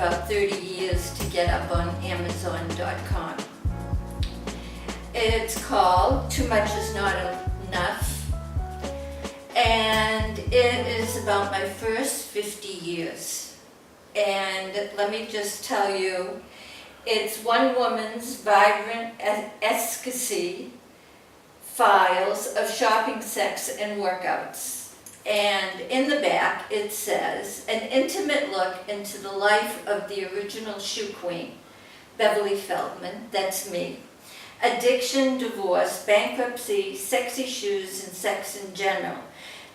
about 30 years to get up on Amazon.com. It's called Too Much Is Not Enough, and it is about my first 50 years. And let me just tell you, it's one woman's vibrant esquisse files of shopping, sex, and workouts. And in the back it says, an intimate look into the life of the original shoe queen, Beverly Feldman, that's me. Addiction, divorce, bankruptcy, sexy shoes, and sex in general.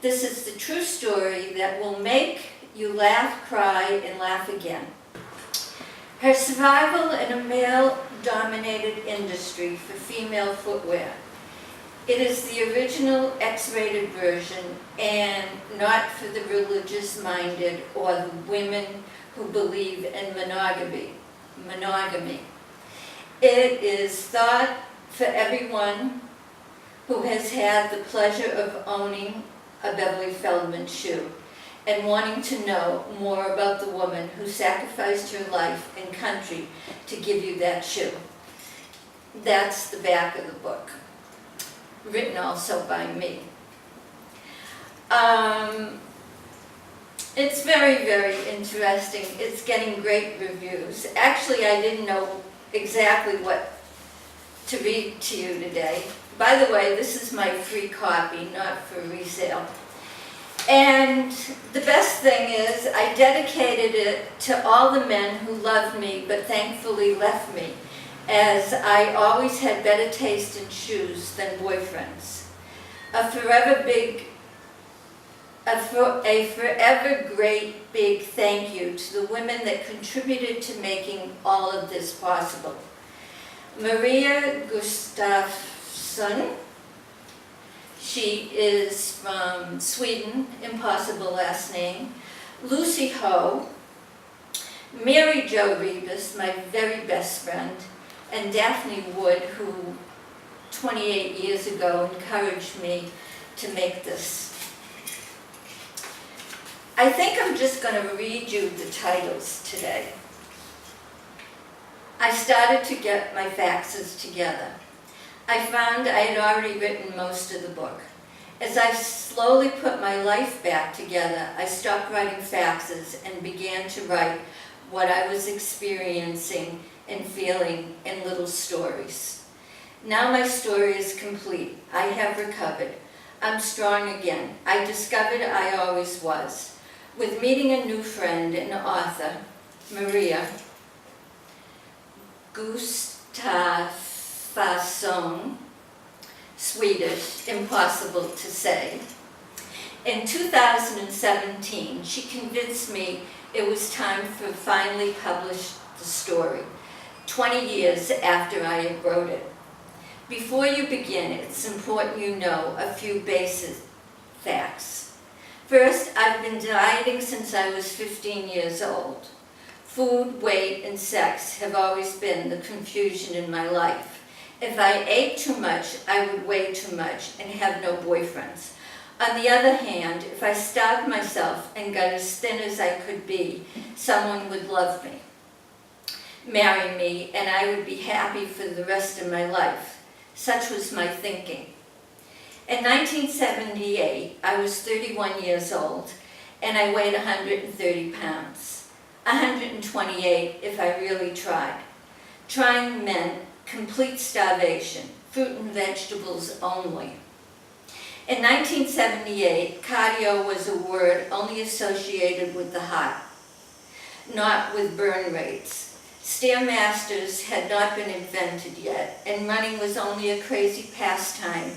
This is the true story that will make you laugh, cry, and laugh again. Her survival in a male-dominated industry for female footwear. It is the original X-rated version and not for the religious-minded or the women who believe in monogamy. It is thought for everyone who has had the pleasure of owning a Beverly Feldman shoe and wanting to know more about the woman who sacrificed her life and country to give you that shoe. That's the back of the book, written also by me. It's very, very interesting. It's getting great reviews. Actually, I didn't know exactly what to read to you today. By the way, this is my free copy, not for resale. And the best thing is I dedicated it to all the men who loved me but thankfully left me, as I always had better taste in shoes than boyfriends. A forever great big thank you to the women that contributed to making all of this possible. Maria Gustafsson, she is from Sweden, impossible last name. Lucy Ho, Mary Jo Rebus, my very best friend, and Daphne Wood, who 28 years ago encouraged me to make this. I think I'm just going to read you the titles today. I started to get my faxes together. I found I had already written most of the book. As I slowly put my life back together, I stopped writing faxes and began to write what I was experiencing and feeling in little stories. Now my story is complete. I have recovered. I'm strong again. I discovered I always was. With meeting a new friend and author, Maria Gustafsson, Swedish, impossible to say. In 2017, she convinced me it was time to finally publish the story, 20 years after I had wrote it. Before you begin, it's important you know a few basic facts. First, I've been dieting since I was 15 years old. Food, weight, and sex have always been the confusion in my life. If I ate too much, I would weigh too much and have no boyfriends. On the other hand, if I starved myself and got as thin as I could be, someone would love me, marry me, and I would be happy for the rest of my life. Such was my thinking. In 1978, I was 31 years old, and I weighed 130 pounds. 128 if I really tried. Trying meant complete starvation, fruit and vegetables only. In 1978, cardio was a word only associated with the heart, not with burn rates. Stairmasters had not been invented yet, and running was only a crazy pastime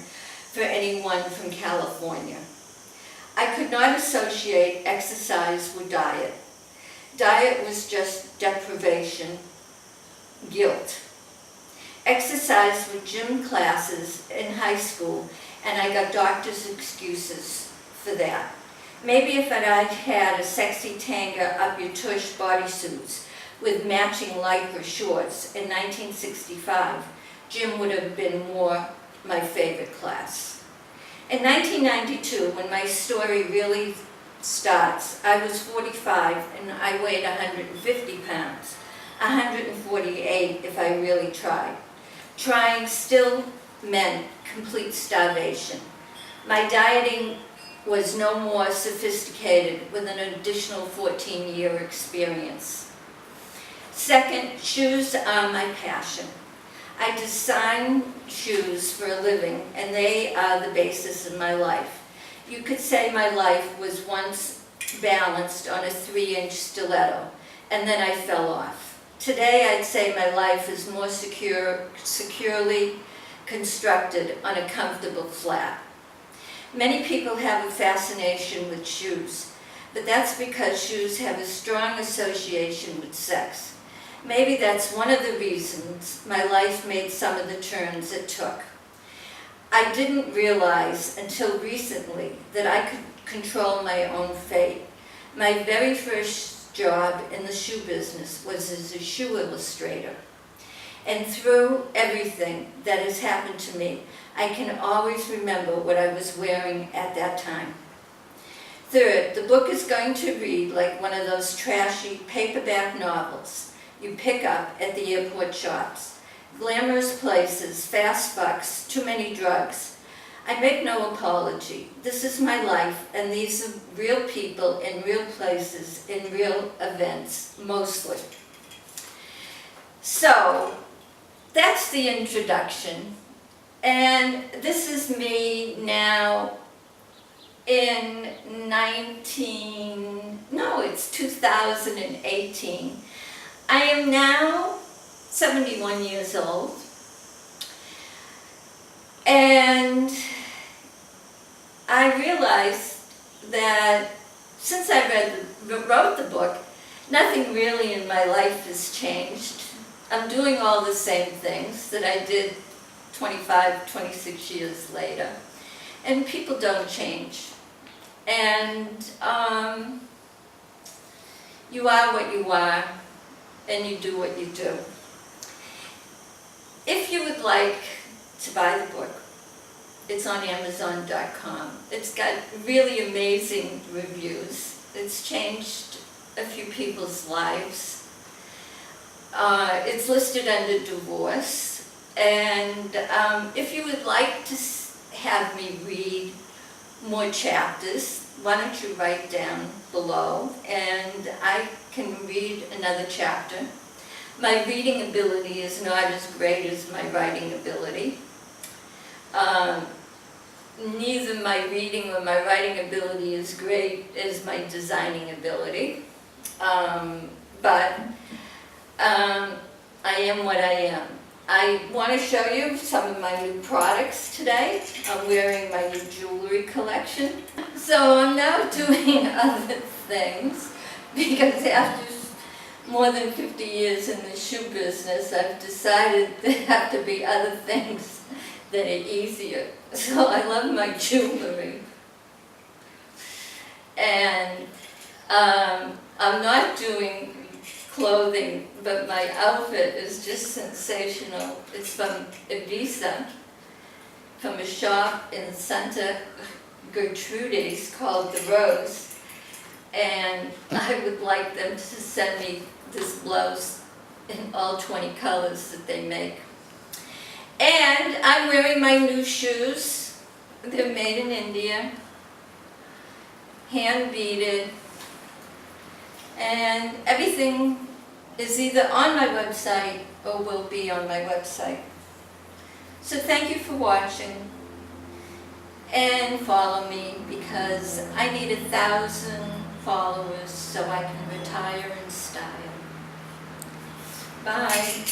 for anyone from California. I could not associate exercise with diet. Diet was just deprivation, guilt. Exercise with gym classes in high school, and I got doctor's excuses for that. Maybe if I'd had a sexy tanga up-your-tush bodysuits with matching lycra shorts in 1965, gym would have been more my favorite class. In 1992, when my story really starts, I was 45 and I weighed 150 pounds. 148 if I really tried. Trying still meant complete starvation. My dieting was no more sophisticated with an additional 14-year experience. Second, shoes are my passion. I design shoes for a living, and they are the basis of my life. You could say my life was once balanced on a 3-inch stiletto, and then I fell off. Today, I'd say my life is more securely constructed on a comfortable flat. Many people have a fascination with shoes, but that's because shoes have a strong association with sex. Maybe that's one of the reasons my life made some of the turns it took. I didn't realize until recently that I could control my own fate. My very first job in the shoe business was as a shoe illustrator. And through everything that has happened to me, I can always remember what I was wearing at that time. Third, the book is going to read like one of those trashy paperback novels you pick up at the airport shops. Glamorous places, fast bucks, too many drugs. I make no apology. This is my life, and these are real people in real places, in real events, mostly. So, that's the introduction. And this is me now in 2018. I am now 71 years old, and I realized that since I wrote the book, nothing really in my life has changed. I'm doing all the same things that I did 25, 26 years later, and people don't change. And you are what you are, and you do what you do. If you would like to buy the book, it's on Amazon.com. It's got really amazing reviews. It's changed a few people's lives. It's listed under divorce. And if you would like to have me read more chapters, why don't you write down below, and I can read another chapter. My reading ability is not as great as my writing ability. Neither my reading or my writing ability is great as my designing ability. But I am what I am. I want to show you some of my new products today. I'm wearing my new jewelry collection. So I'm now doing other things because after more than 50 years in the shoe business, I've decided there have to be other things that are easier. So I love my jewelry. And I'm not doing clothing, but my outfit is just sensational. It's from Ibiza, from a shop in Santa Gertrudis called The Rose, and I would like them to send me this blouse in all 20 colors that they make. And I'm wearing my new shoes. They're made in India, hand beaded, and everything is either on my website or will be on my website. So thank you for watching, and follow me because I need 1,000 followers so I can retire in style. Bye.